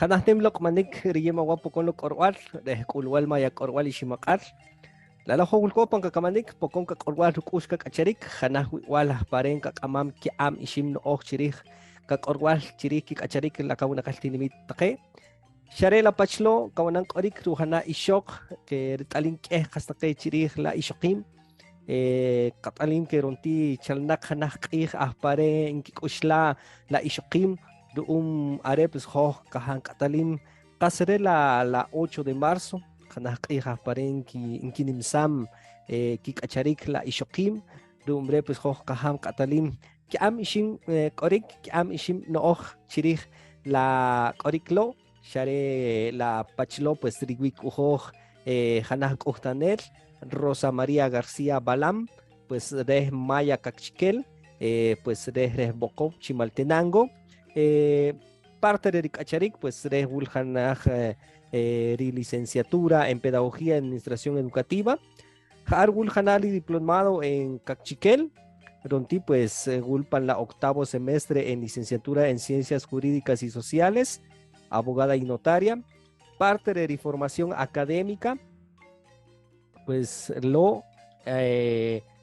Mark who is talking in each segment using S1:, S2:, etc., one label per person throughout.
S1: Hanahtemlok manik riyema wapo con lo corwal, de culwal maya corwal y shimakar. La lojo ulcopan kakamanik, pocon kakorwal rukushka kacharik, hanah wala paren kakamam ki am ishim no och chirich, kakorwal chirik kacharik la kauna kaltinimit take. Share la pachlo, kawanan korik ruhana ishok, que ritalin ke hastake chirich la ishokim. Katalim ke ronti chalnak hanah qih ahpare inkikushla la ishokim. Arepes ho kahan katalim kasere la 8 de marzo kanah qija paren ki inkinim sam ki kacharik la ishokim repes ho kaham katalim ki am ishim korik ki am ishim no chirij la koriklo share la pachlo pues rigwik uho hanah kohtaner Rosa María García Balam pues de Maya Cachiquel pues de Bocó Chimaltenango parte de Ricacharik, pues de licenciatura en Pedagogía y Administración Educativa. Hargul Hanali diplomado en Cachiquel, donde pues gulpan la octavo semestre en licenciatura en Ciencias Jurídicas y Sociales, abogada y notaria. Parte de formación académica, pues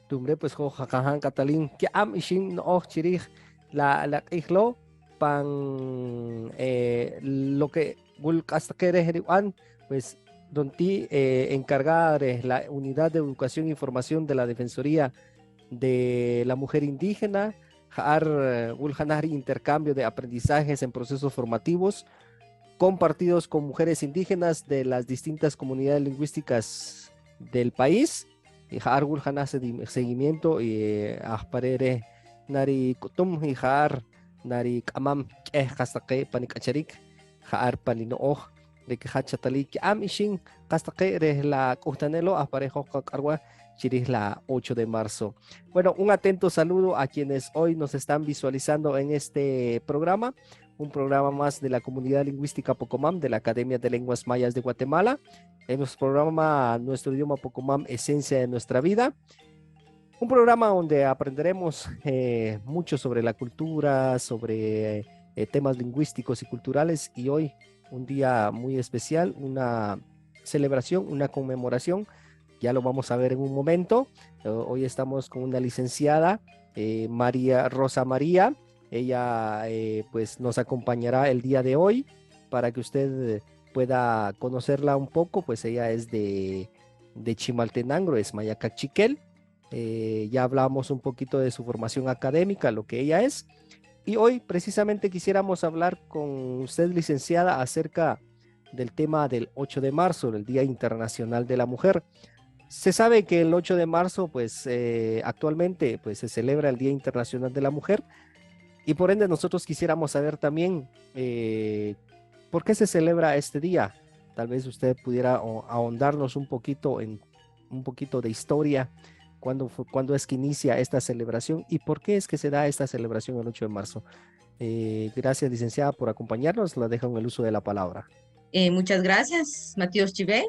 S1: tumbre pues Jajajan Catalín, que am ishin no chirij la ihlo pan lo que hasta que pues donde encargada de la unidad de educación e información de la Defensoría de la Mujer Indígena, intercambio de aprendizajes en procesos formativos compartidos con mujeres indígenas de las distintas comunidades lingüísticas del país. Y seguimiento y ahparere nari kutum y nari kamam hastaqe panikacharik palino de que hachatali que am ishin hastaqe la kuhtanelo aparejo cargua chiris la 8 de marzo. Bueno, un atento saludo a quienes hoy nos están visualizando en este programa, un programa más de la comunidad lingüística Pocomam de la Academia de Lenguas Mayas de Guatemala. En nuestro programa Nuestro Idioma Pocomam, Esencia de Nuestra Vida. Un programa donde aprenderemos mucho sobre la cultura, sobre temas lingüísticos y culturales, y hoy un día muy especial, una celebración, una conmemoración, ya lo vamos a ver en un momento. Hoy estamos con una licenciada, Rosa María, ella pues nos acompañará el día de hoy para que usted pueda conocerla un poco, pues ella es de Chimaltenango, es Maya Cachiquel. Ya hablamos un poquito de su formación académica, lo que ella es, y hoy precisamente quisiéramos hablar con usted, licenciada, acerca del tema del 8 de marzo, el Día Internacional de la Mujer. Se sabe que el 8 de marzo, pues actualmente pues, se celebra el Día Internacional de la Mujer, y por ende nosotros quisiéramos saber también por qué se celebra este día. Tal vez usted pudiera ahondarnos un poquito en un poquito de historia. ¿Cuándo es que inicia esta celebración y por qué es que se da esta celebración el 8 de marzo? Gracias, licenciada, por acompañarnos. La dejo en el uso de la palabra.
S2: Muchas gracias, Matías Chivé.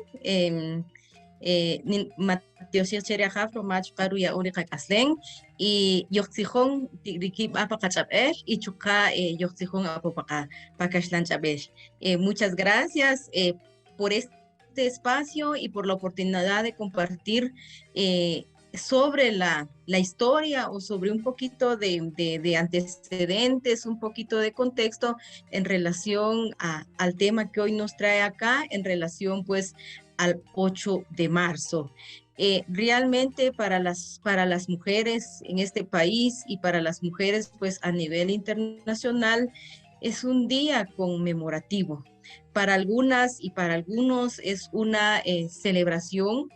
S2: Matías Chivé Jafro, Mach Karuya Urica Caslen, y Yoxijón, Rikip Apacachabel, y Chuka Yoxijón Apopaca, Pacashlan Chabel. Muchas gracias por este espacio y por la oportunidad de compartir sobre la historia o sobre un poquito de antecedentes, un poquito de contexto en relación al tema que hoy nos trae acá, en relación pues al 8 de marzo. Realmente para las mujeres en este país y para las mujeres pues a nivel internacional es un día conmemorativo. Para algunas y para algunos es una celebración,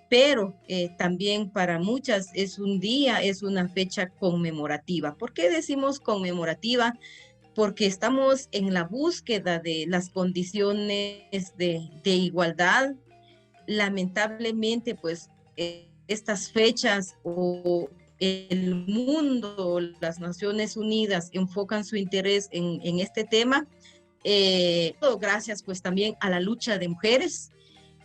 S2: pero también para muchas es un día, es una fecha conmemorativa. ¿Por qué decimos conmemorativa? Porque estamos en la búsqueda de las condiciones de igualdad. Lamentablemente, pues estas fechas o el mundo, las Naciones Unidas enfocan su interés en este tema, gracias pues también a la lucha de mujeres,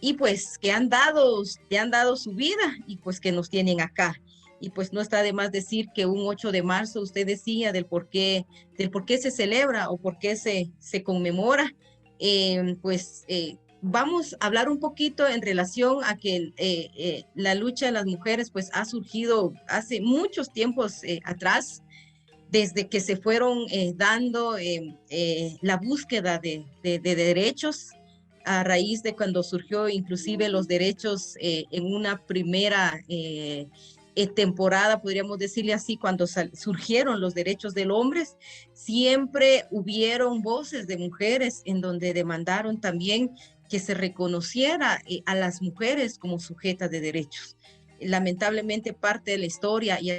S2: y pues que han dado su vida y pues que nos tienen acá. Y pues no está de más decir que un 8 de marzo, usted decía del por qué se celebra o por qué se conmemora. vamos a hablar un poquito en relación a que la lucha de las mujeres pues ha surgido hace muchos tiempos atrás, desde que se fueron dando la búsqueda de derechos a raíz de cuando surgió inclusive los derechos en una primera temporada, podríamos decirle así, cuando surgieron los derechos del hombre, siempre hubieron voces de mujeres en donde demandaron también que se reconociera a las mujeres como sujetas de derechos. Lamentablemente parte de la historia y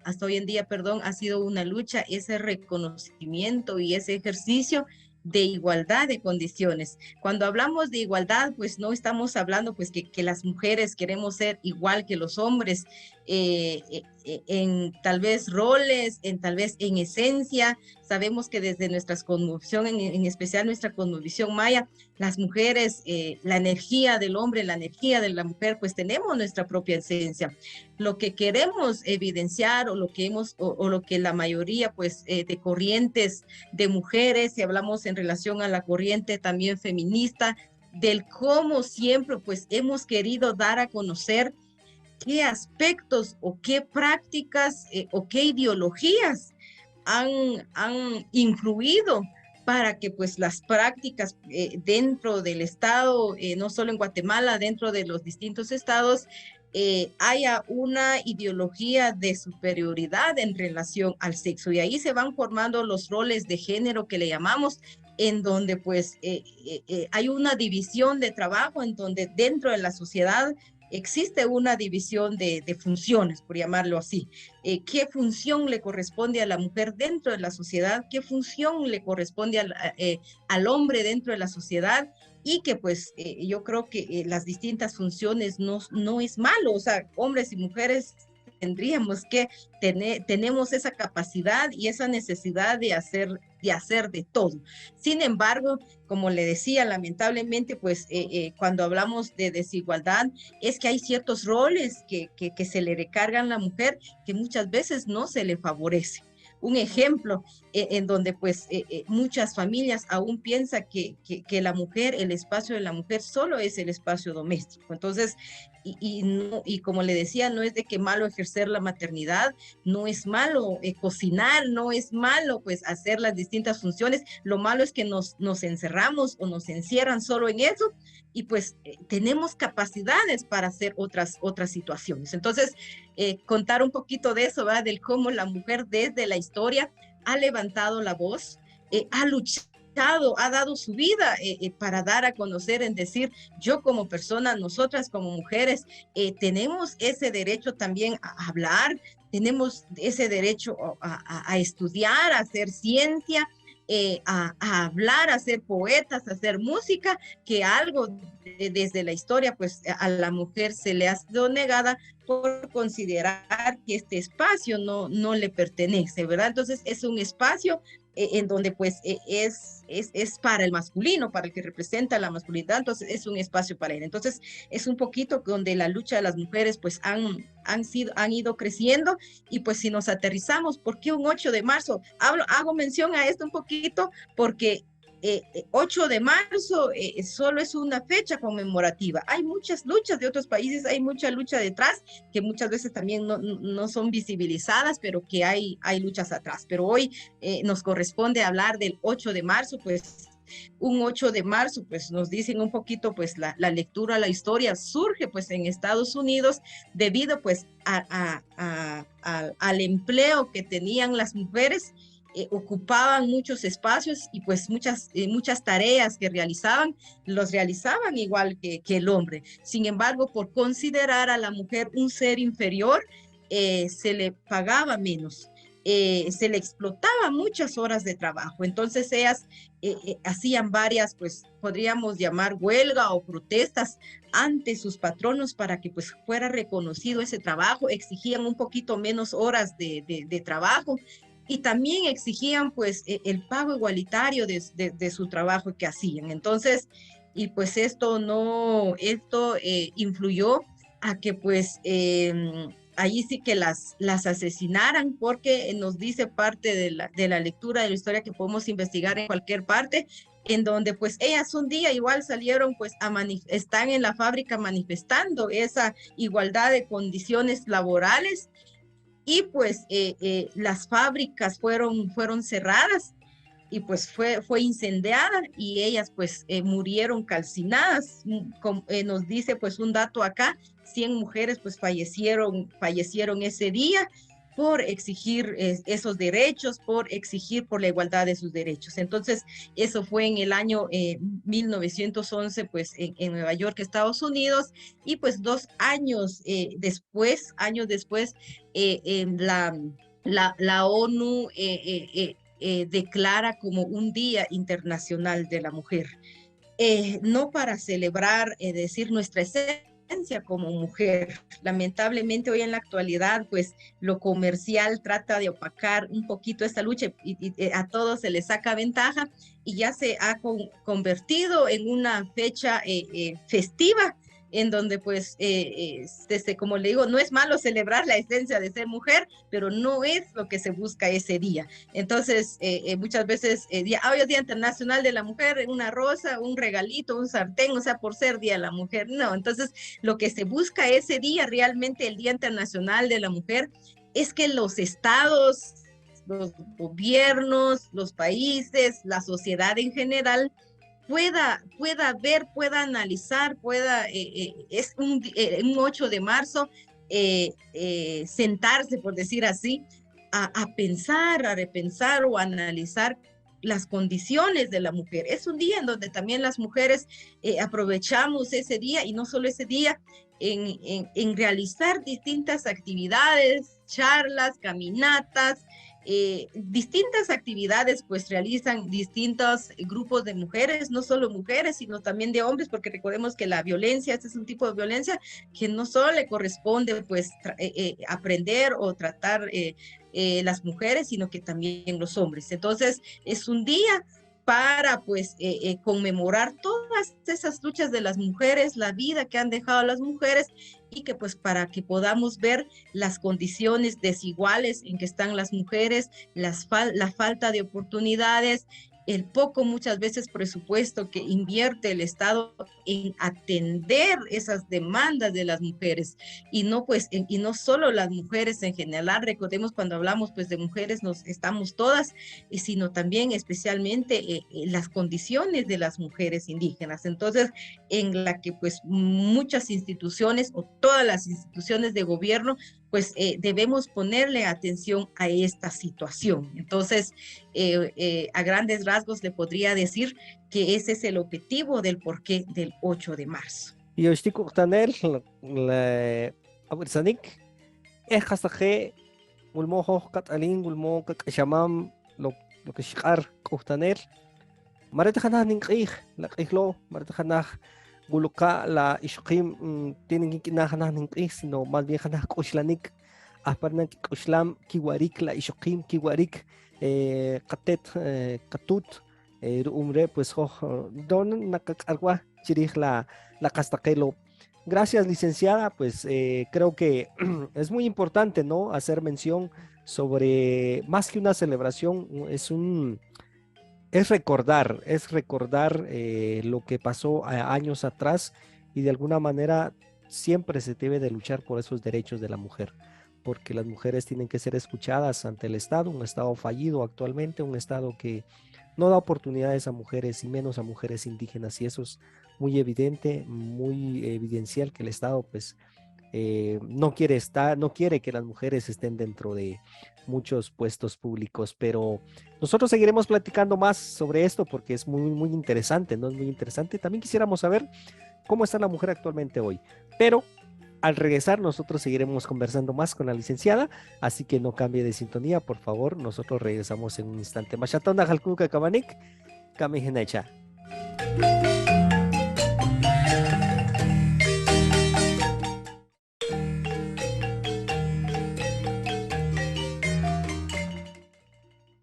S2: hasta hoy en día, perdón, ha sido una lucha, ese reconocimiento y ese ejercicio de igualdad de condiciones. Cuando hablamos de igualdad, pues no estamos hablando pues que las mujeres queremos ser igual que los hombres en tal vez roles, tal vez en esencia. Sabemos que desde nuestra cosmovisión, en especial nuestra cosmovisión maya, las mujeres, la energía del hombre, la energía de la mujer, pues tenemos nuestra propia esencia. Lo que queremos evidenciar o lo que la mayoría pues de corrientes de mujeres, si hablamos en relación a la corriente también feminista, del cómo siempre pues hemos querido dar a conocer qué aspectos o qué prácticas o qué ideologías han influido para que pues las prácticas dentro del Estado, no solo en Guatemala, dentro de los distintos estados, haya una ideología de superioridad en relación al sexo. Y ahí se van formando los roles de género que le llamamos, en donde pues hay una división de trabajo, en donde dentro de la sociedad existe una división de funciones, por llamarlo así. ¿Qué función le corresponde a la mujer dentro de la sociedad? ¿Qué función le corresponde al hombre dentro de la sociedad? Y que pues yo creo que las distintas funciones no es malo, o sea, hombres y mujeres tendríamos que tenemos esa capacidad y esa necesidad de hacer de todo. Sin embargo, como le decía, lamentablemente, pues cuando hablamos de desigualdad, es que hay ciertos roles que se le recargan a la mujer que muchas veces no se le favorece. Un ejemplo en donde pues muchas familias aún piensan que la mujer, el espacio de la mujer solo es el espacio doméstico. Entonces, y como le decía, no es de que malo ejercer la maternidad, no es malo cocinar, no es malo pues hacer las distintas funciones, lo malo es que nos encerramos o nos encierran solo en eso y pues tenemos capacidades para hacer otras situaciones. Entonces, contar un poquito de eso, ¿verdad? Del cómo la mujer desde la historia ha levantado la voz, ha luchado, ha dado su vida para dar a conocer, en decir, yo como persona, nosotras como mujeres, tenemos ese derecho también a hablar, tenemos ese derecho a estudiar, a hacer ciencia, a hablar, a ser poetas, a hacer música, que algo desde la historia, pues a la mujer se le ha sido negada por considerar que este espacio no le pertenece, ¿verdad? Entonces es un espacio en donde pues es para el masculino, para el que representa la masculinidad, entonces es un espacio para él. Entonces es un poquito donde la lucha de las mujeres pues han ido creciendo y pues si nos aterrizamos, ¿por qué un 8 de marzo? Hago mención a esto un poquito porque 8 de marzo solo es una fecha conmemorativa. Hay muchas luchas de otros países, hay mucha lucha detrás que muchas veces también no son visibilizadas, pero que hay luchas atrás. Pero hoy nos corresponde hablar del 8 de marzo, pues un 8 de marzo, pues nos dicen un poquito, pues la lectura, la historia surge pues en Estados Unidos debido pues al empleo que tenían las mujeres, ocupaban muchos espacios y pues muchas tareas que los realizaban igual que el hombre. Sin embargo, por considerar a la mujer un ser inferior, se le pagaba menos. Se le explotaba muchas horas de trabajo. Entonces ellas hacían varias, pues podríamos llamar huelga o protestas ante sus patronos para que pues fuera reconocido ese trabajo, exigían un poquito menos horas de trabajo y también exigían pues el pago igualitario de su trabajo que hacían. Entonces, y pues esto influyó a que pues allí sí que las asesinaran, porque nos dice parte de la lectura de la historia que podemos investigar en cualquier parte, en donde pues ellas un día igual salieron pues están en la fábrica manifestando esa igualdad de condiciones laborales y pues las fábricas fueron cerradas y pues fue incendiada y ellas pues murieron calcinadas. Nos dice pues un dato acá, 100 mujeres pues fallecieron ese día por exigir esos derechos, por exigir por la igualdad de sus derechos. Entonces, eso fue en el año 1911, pues en Nueva York, Estados Unidos, y pues años después, la ONU declara como un Día Internacional de la Mujer, no para celebrar, decir nuestra esencia como mujer. Lamentablemente hoy en la actualidad, pues lo comercial trata de opacar un poquito esta lucha y a todos se les saca ventaja y ya se ha convertido en una fecha festiva en donde pues, como le digo, no es malo celebrar la esencia de ser mujer, pero no es lo que se busca ese día. Entonces, muchas veces, hoy es Día Internacional de la Mujer, una rosa, un regalito, un sartén, o sea, por ser Día de la Mujer, no. Entonces, lo que se busca ese día, realmente el Día Internacional de la Mujer, es que los estados, los gobiernos, los países, la sociedad en general, pueda ver, pueda analizar, es un 8 de marzo, sentarse, por decir así, a pensar, a repensar o a analizar las condiciones de la mujer. Es un día en donde también las mujeres aprovechamos ese día y no solo ese día, en realizar distintas actividades, charlas, caminatas, distintas actividades pues realizan distintos grupos de mujeres, no solo mujeres, sino también de hombres, porque recordemos que la violencia, este es un tipo de violencia que no solo le corresponde pues aprender o tratar las mujeres, sino que también los hombres. Entonces es un día para pues conmemorar todas esas luchas de las mujeres, la vida que han dejado las mujeres y que pues para que podamos ver las condiciones desiguales en que están las mujeres, la falta de oportunidades, el poco muchas veces presupuesto que invierte el Estado en atender esas demandas de las mujeres y no pues y no solo las mujeres en general. Recordemos cuando hablamos pues de mujeres nos estamos todas, sino también especialmente las condiciones de las mujeres indígenas. Entonces, en la que pues muchas instituciones o todas las instituciones de gobierno pues debemos ponerle atención a esta situación. Entonces, a grandes rasgos le podría decir que ese es el objetivo del porqué del 8 de marzo.
S1: Y yo estoy con Tanel, la Abersanik, es hasta que Ulmojo, Catalín, Ulmo, Shamam, lo que Shikar, Kuhtanel, Marete Hanah Ninkih, la Ihlo, Marete Hanah, Guluka, la Ishkim, tienen que Hanah Ninkih, sino más bien Hanah Kushlanik, Aparnak Kushlam, Kiwarik, la Ishkim, Kiwarik, Katet, Katut, Umre, pues, Don Nakakarwa, Chirich, la Castaquelo. Gracias, licenciada. Pues creo que es muy importante, ¿no? Hacer mención sobre, más que una celebración, es recordar lo que pasó años atrás y de alguna manera siempre se debe de luchar por esos derechos de la mujer, porque las mujeres tienen que ser escuchadas ante el Estado, un Estado fallido actualmente, un Estado que no da oportunidades a mujeres y menos a mujeres indígenas, y eso es muy evidente, muy evidencial que el Estado pues no quiere que las mujeres estén dentro de muchos puestos públicos, pero nosotros seguiremos platicando más sobre esto porque es muy, muy interesante, ¿no? Es muy interesante. También quisiéramos saber cómo está la mujer actualmente hoy, pero al regresar nosotros seguiremos conversando más con la licenciada, así que no cambie de sintonía, por favor. Nosotros regresamos en un instante. Machatona Jalkuka Kabanik, Kamihenecha.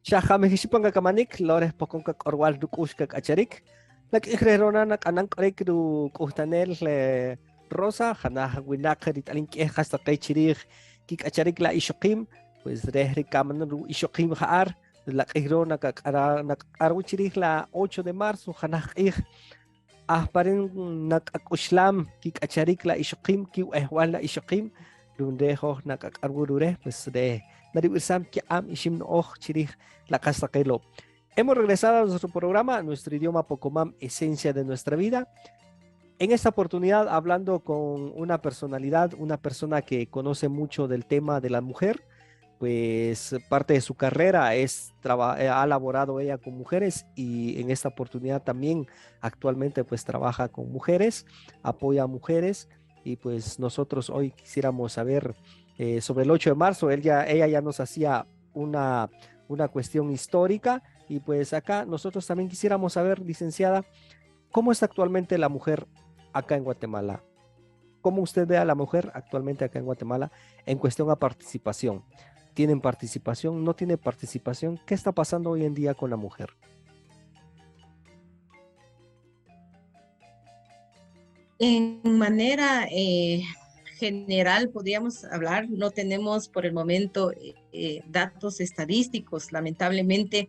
S1: Shahame Hishipanga Kamanik, Lores Pokonka Orwal Dukushka Acharik, Lak Ihrerona Nak Anankrek du Kuhtanel Rosa, Hanah Winakarit Alink hasta Kaichirich, Kik Acharik la Ishokim, pues Rehri Kaman Ishokim Haar, la q'ijro nak'arwichirij la 8 de marzo janaj q'ij ajparen nak'ak'uxlam kik'acharik la ixoqim kiw'ejb'al la ixoqim lunde hoj nak'ak'arwururej pues de narib'irsam ki'am ixim no'oj chirij la qas taqelo. Hemos regresado a nuestro programa, nuestro idioma Pocomam, esencia de nuestra vida. En esta oportunidad hablando con una personalidad, una persona que conoce mucho del tema de la mujer, pues parte de su carrera ha laborado ella con mujeres y en esta oportunidad también actualmente pues trabaja con mujeres, apoya a mujeres y pues nosotros hoy quisiéramos saber sobre el 8 de marzo, ella ya nos hacía una cuestión histórica y pues acá nosotros también quisiéramos saber, licenciada, ¿cómo está actualmente la mujer acá en Guatemala? ¿Cómo usted ve a la mujer actualmente acá en Guatemala en cuestión a participación? ¿Tienen participación? ¿No tiene participación? ¿Qué está pasando hoy en día con la mujer?
S2: En manera general, podríamos hablar, no tenemos por el momento datos estadísticos, lamentablemente,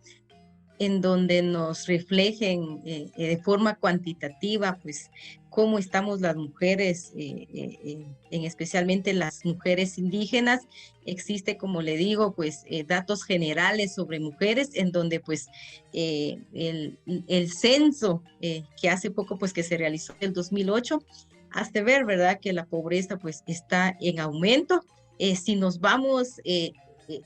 S2: en donde nos reflejen de forma cuantitativa, pues, cómo estamos las mujeres, en especialmente las mujeres indígenas. Existe, como le digo, pues, datos generales sobre mujeres, en donde, pues, el censo que hace poco, pues, que se realizó en el 2008, hace ver, ¿verdad?, que la pobreza, pues, está en aumento. Si nos vamos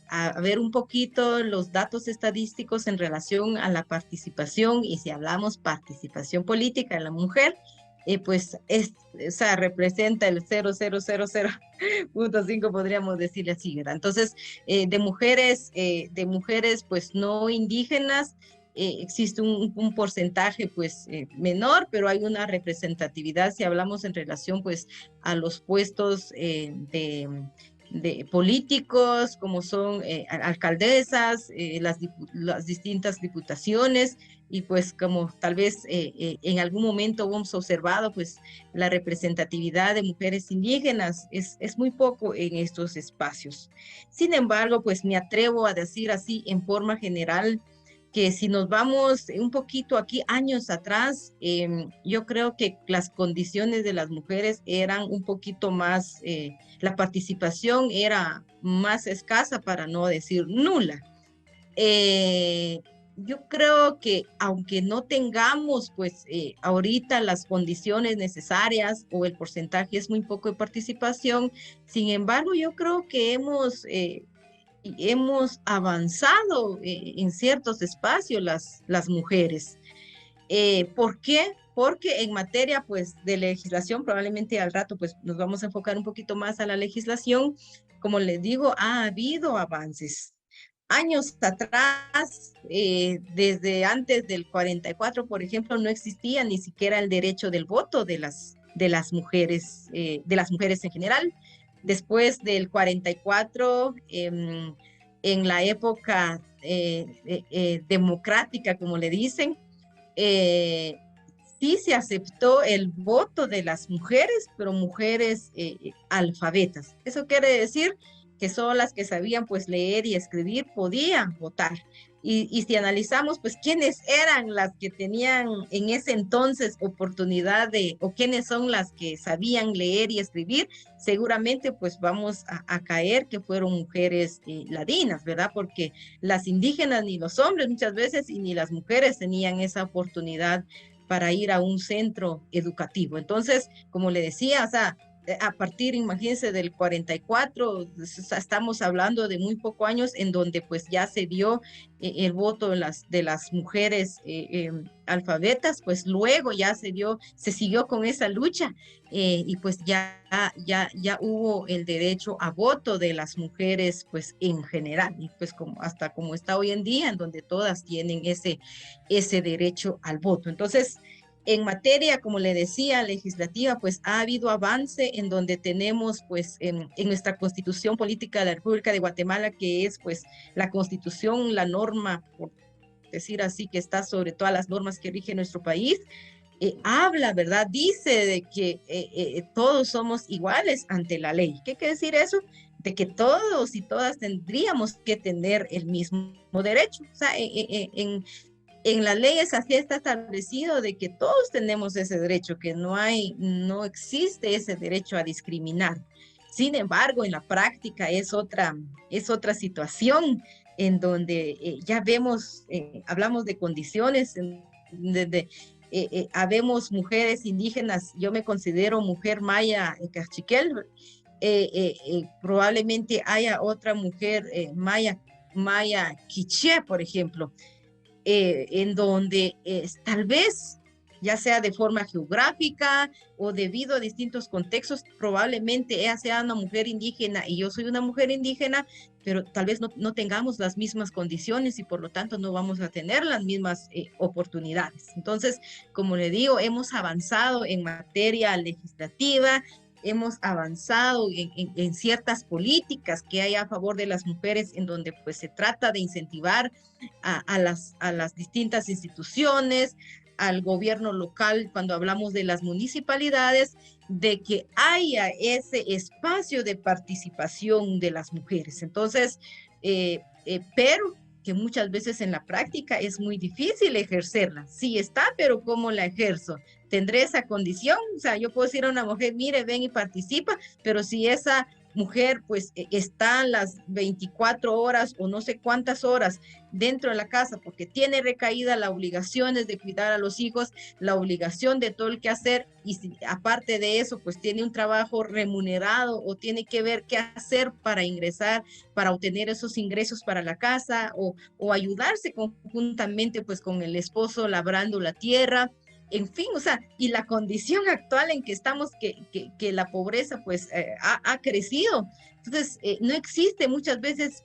S2: a ver un poquito los datos estadísticos en relación a la participación, y si hablamos participación política de la mujer, pues o sea, representa el 0,0000.5, podríamos decirle así, ¿verdad? Entonces, de mujeres pues no indígenas, existe un porcentaje pues menor, pero hay una representatividad si hablamos en relación pues a los puestos de políticos, como son alcaldesas, las distintas diputaciones, y pues como tal vez en algún momento hemos observado, pues la representatividad de mujeres indígenas es muy poco en estos espacios. Sin embargo, pues me atrevo a decir así en forma general, que si nos vamos un poquito aquí años atrás, yo creo que las condiciones de las mujeres eran un poquito más, la participación era más escasa, para no decir nula. Eh, yo creo que aunque no tengamos pues ahorita las condiciones necesarias, o el porcentaje es muy poco de participación, sin embargo yo creo que hemos avanzado en ciertos espacios las mujeres. ¿Por qué? Porque en materia pues de legislación, probablemente al rato pues nos vamos a enfocar un poquito más a la legislación. Como les digo, ha habido avances. Años atrás, desde antes del 44, por ejemplo, no existía ni siquiera el derecho del voto de las mujeres en general. Después del 44, en la época democrática, como le dicen, eh, sí se aceptó el voto de las mujeres, pero mujeres alfabetas. Eso quiere decir que solo las que sabían pues leer y escribir podían votar. Y si analizamos pues quiénes eran las que tenían en ese entonces oportunidad o quiénes son las que sabían leer y escribir, seguramente pues vamos a caer que fueron mujeres ladinas, ¿verdad? Porque las indígenas, ni los hombres muchas veces, y ni las mujeres tenían esa oportunidad para ir a un centro educativo. Entonces, como le decía, o sea, a partir, imagínense, del 44, estamos hablando de muy pocos años en donde pues ya se dio el voto de las mujeres alfabetas, pues luego ya se siguió con esa lucha, y pues ya hubo el derecho a voto de las mujeres pues en general, y pues hasta como está hoy en día, en donde todas tienen ese derecho al voto. Entonces, en materia, como le decía, legislativa, pues ha habido avance en donde tenemos, pues, en nuestra Constitución Política de la República de Guatemala, que es, pues, la Constitución, la norma, por decir así, que está sobre todas las normas que rigen nuestro país. Habla, ¿verdad? Dice de que todos somos iguales ante la ley. ¿Qué quiere decir eso? de que todos y todas tendríamos que tener el mismo derecho. O sea, en las leyes así está establecido de que todos tenemos ese derecho, que no existe ese derecho a discriminar. Sin embargo, en la práctica es otra situación en donde ya vemos, hablamos de condiciones, habemos mujeres indígenas, yo me considero mujer maya cachiquel, probablemente haya otra mujer maya quiché, por ejemplo, en donde tal vez, ya sea de forma geográfica o debido a distintos contextos, probablemente ella sea una mujer indígena y yo soy una mujer indígena, pero tal vez no tengamos las mismas condiciones y por lo tanto no vamos a tener las mismas oportunidades. Entonces, como le digo, hemos avanzado en materia legislativa, hemos avanzado en ciertas políticas que hay a favor de las mujeres, en donde pues se trata de incentivar a las distintas instituciones, al gobierno local, cuando hablamos de las municipalidades, de que haya ese espacio de participación de las mujeres. Entonces, pero que muchas veces en la práctica es muy difícil ejercerla. Sí está, pero ¿cómo la ejerzo? ¿Tendré esa condición? O sea, yo puedo decir a una mujer, mire, ven y participa, pero si esa mujer pues está las 24 horas o no sé cuántas horas dentro de la casa porque tiene recaída la obligación de cuidar a los hijos, la obligación de todo el que hacer y si, aparte de eso pues tiene un trabajo remunerado o tiene que ver qué hacer para ingresar, para obtener esos ingresos para la casa o ayudarse conjuntamente pues con el esposo labrando la tierra, en fin, o sea, y la condición actual en que estamos, que la pobreza pues ha crecido. Entonces, no existe muchas veces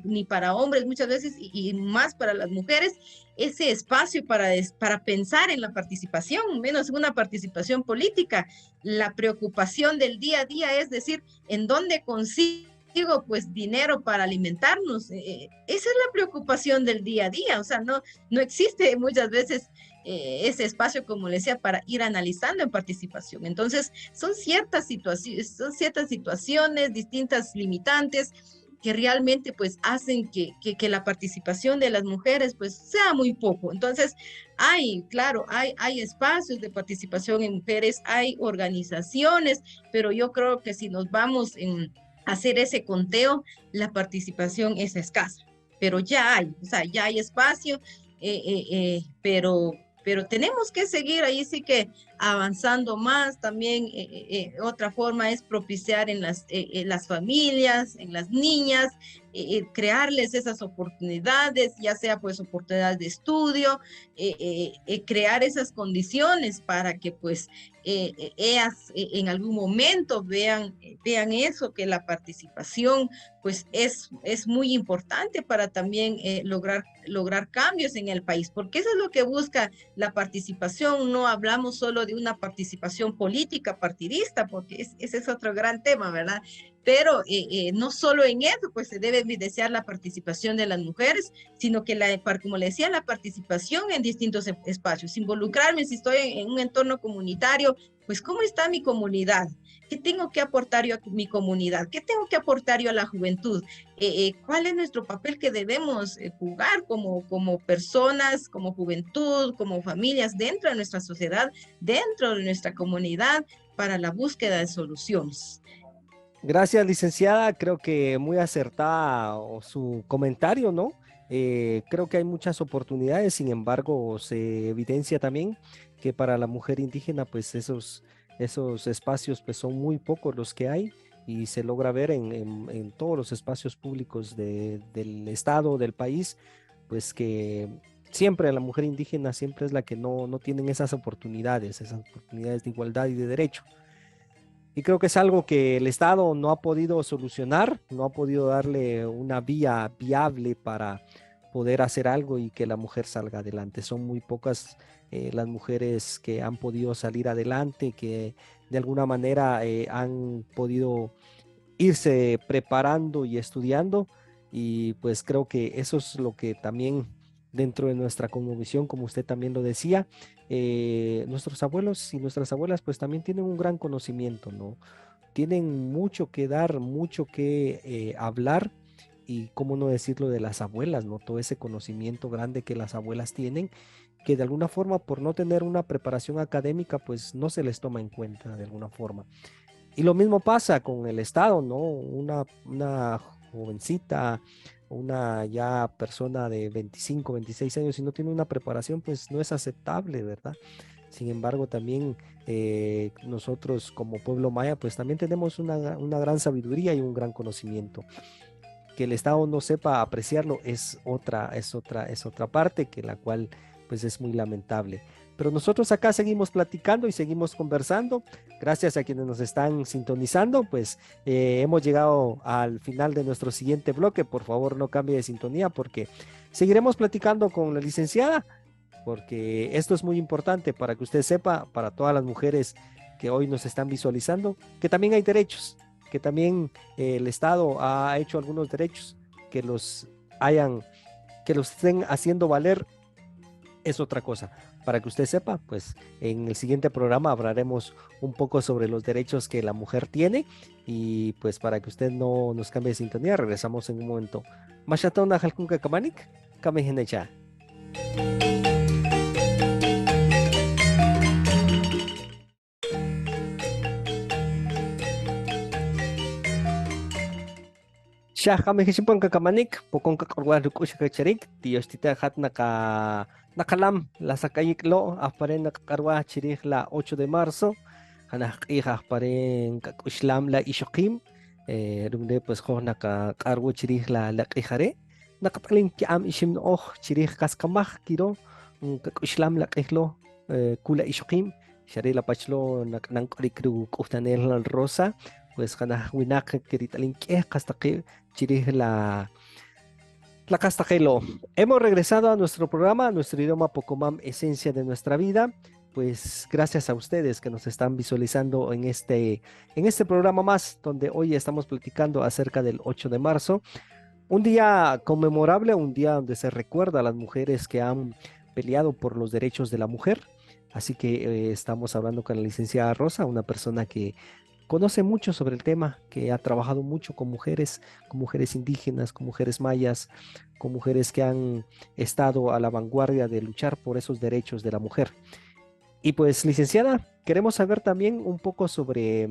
S2: ni para hombres, muchas veces, y más para las mujeres, ese espacio para pensar en la participación, menos una participación política. La preocupación del día a día es decir, ¿en dónde consigo pues dinero para alimentarnos? Esa es la preocupación del día a día, o sea, no existe muchas veces ese espacio, como le decía, para ir analizando en participación. Entonces, son ciertas situaciones, distintas limitantes que realmente pues hacen que la participación de las mujeres pues sea muy poco. Entonces, claro, hay espacios de participación en mujeres, hay organizaciones, pero yo creo que si nos vamos a hacer ese conteo, la participación es escasa, pero ya hay, o sea, ya hay espacio, pero tenemos que seguir ahí sí que avanzando más. También otra forma es propiciar en las familias, en las niñas, crearles esas oportunidades, ya sea pues oportunidades de estudio, crear esas condiciones para que pues ellas en algún momento vean eso, que la participación pues es muy importante para también lograr cambios en el país, porque eso es lo que busca la participación. No hablamos solo de una participación política partidista, porque ese es otro gran tema, ¿verdad? Pero no solo en eso, pues se debe evidenciar la participación de las mujeres, sino que, como le decía, la participación en distintos espacios, involucrarme si estoy en un entorno comunitario, pues cómo está mi comunidad, qué tengo que aportar yo a mi comunidad, qué tengo que aportar yo a la juventud, cuál es nuestro papel que debemos jugar como personas, como juventud, como familias dentro de nuestra sociedad, dentro de nuestra comunidad, para la búsqueda de soluciones.
S1: Gracias, licenciada. Creo que muy acertada su comentario, ¿no? Creo que hay muchas oportunidades, sin embargo, se evidencia también que para la mujer indígena, pues esos espacios pues son muy pocos los que hay y se logra ver en todos los espacios públicos del estado, del país, pues que siempre la mujer indígena siempre es la que no tienen esas oportunidades de igualdad y de derecho. Y creo que es algo que el Estado no ha podido solucionar, no ha podido darle una vía viable para poder hacer algo y que la mujer salga adelante. Son muy pocas las mujeres que han podido salir adelante, que de alguna manera han podido irse preparando y estudiando. Y pues creo que eso es lo que también dentro de nuestra cosmovisión, como usted también lo decía, nuestros abuelos y nuestras abuelas pues también tienen un gran conocimiento, ¿no? tienen mucho que dar, mucho que hablar. Y cómo no decirlo de las abuelas, ¿no? Todo ese conocimiento grande que las abuelas tienen, que de alguna forma por no tener una preparación académica, pues no se les toma en cuenta de alguna forma. Y lo mismo pasa con el Estado, ¿no? Una jovencita, una ya persona de 25, 26 años, si no tiene una preparación, pues no es aceptable, ¿verdad? Sin embargo, también nosotros como pueblo maya, pues también tenemos una gran sabiduría y un gran conocimiento. Que el Estado no sepa apreciarlo es otra parte que la cual pues es muy lamentable. Pero nosotros acá seguimos platicando y seguimos conversando. Gracias a quienes nos están sintonizando, pues hemos llegado al final de nuestro siguiente bloque. Por favor, no cambie de sintonía porque seguiremos platicando con la licenciada, porque esto es muy importante para que usted sepa, para todas las mujeres que hoy nos están visualizando, que también hay derechos, que también el Estado ha hecho algunos derechos, que los hayan, que los estén haciendo valer es otra cosa. Para que usted sepa, pues en el siguiente programa hablaremos un poco sobre los derechos que la mujer tiene y pues para que usted no nos cambie de sintonía, regresamos en un momento. Mashatona Jalkunka Kamanik, Kamehenecha. Shahame hishipon kakamanik, pokon kakarwa rukush kacharik, Dios tita hat nakalam, la sakayik lo, aparen nakakarwa chirich la 8 de marzo, hanah hija aparen kakushlam la ishokim, rumde pues ho nakakarwa chirich la kihare, nakatalin kiam ishim oh chirich kaskamach kiro, kakushlam la kihlo, kula ishokim, shari la pachlo nankarikru kuhtanel rosa, pues hanah winak kiritalin keh kastaqi chirij la Castajelo. Hemos regresado a nuestro programa, a nuestro idioma Pocomam, esencia de nuestra vida. Pues gracias a ustedes que nos están visualizando en este programa más, donde hoy estamos platicando acerca del 8 de marzo. Un día conmemorable, un día donde se recuerda a las mujeres que han peleado por los derechos de la mujer. Así que estamos hablando con la licenciada Rosa, una persona que conoce mucho sobre el tema, que ha trabajado mucho con mujeres indígenas, con mujeres mayas, con mujeres que han estado a la vanguardia de luchar por esos derechos de la mujer. Y pues, licenciada, queremos saber también un poco sobre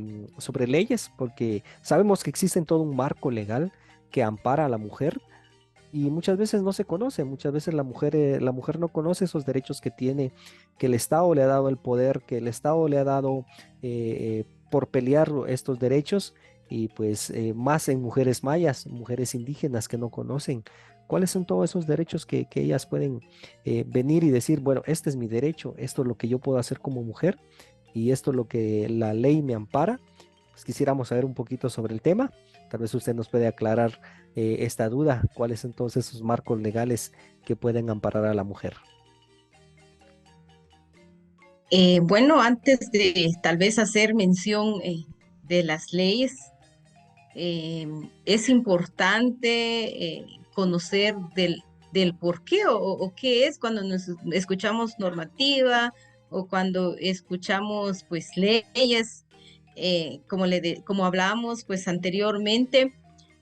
S1: leyes, porque sabemos que existe todo un marco legal que ampara a la mujer y muchas veces no se conoce, muchas veces la mujer no conoce esos derechos que tiene, que el Estado le ha dado el poder, que el Estado le ha dado por pelear estos derechos y pues más en mujeres mayas, mujeres indígenas que no conocen. ¿Cuáles son todos esos derechos que ellas pueden venir y decir, bueno, este es mi derecho, esto es lo que yo puedo hacer como mujer y esto es lo que la ley me ampara? Pues quisiéramos saber un poquito sobre el tema. Tal vez usted nos puede aclarar esta duda, cuáles son todos esos marcos legales que pueden amparar a la mujer.
S2: Bueno, antes de tal vez hacer mención de las leyes, eh, es importante conocer del por qué o qué es cuando nos escuchamos normativa o cuando escuchamos pues leyes, como hablábamos pues anteriormente.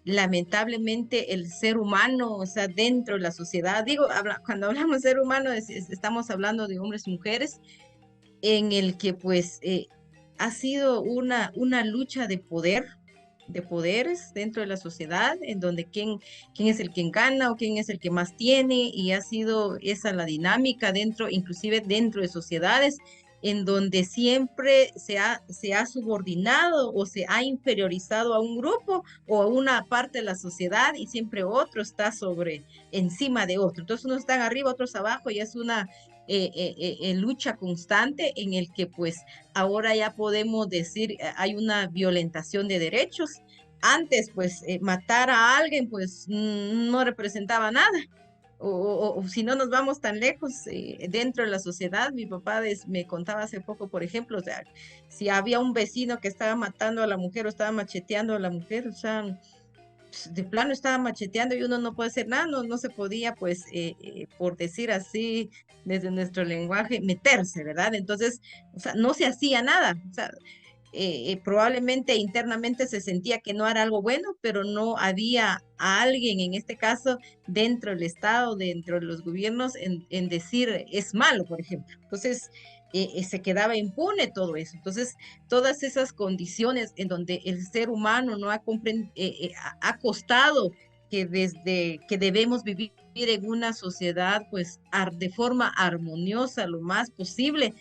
S2: Lamentablemente el ser humano, o sea, dentro de la sociedad, cuando hablamos de ser humano estamos hablando de hombres y mujeres, en el que pues ha sido una lucha de poderes dentro de la sociedad, en donde quién es el que gana o quién es el que más tiene, y ha sido esa la dinámica dentro, inclusive dentro de sociedades, en donde siempre se ha subordinado o se ha inferiorizado a un grupo o a una parte de la sociedad y siempre otro está encima de otro. Entonces unos están arriba, otros abajo y es una lucha constante en el que pues ahora ya podemos decir hay una violentación de derechos. Antes pues matar a alguien pues no representaba nada. O si no nos vamos tan lejos dentro de la sociedad, mi papá me contaba hace poco, por ejemplo, o sea, si había un vecino que estaba matando a la mujer o estaba macheteando a la mujer, o sea, de plano estaba macheteando y uno no puede hacer nada, no se podía, pues, por decir así, desde nuestro lenguaje, meterse, ¿verdad? Entonces, o sea, no se hacía nada. O sea, probablemente internamente se sentía que no era algo bueno, pero no había a alguien, en este caso, dentro del Estado, dentro de los gobiernos, en decir es malo, por ejemplo. Entonces, se quedaba impune todo eso. Entonces, todas esas condiciones en donde el ser humano no ha ha costado que desde que debemos vivir en una sociedad, pues, de forma armoniosa lo más posible,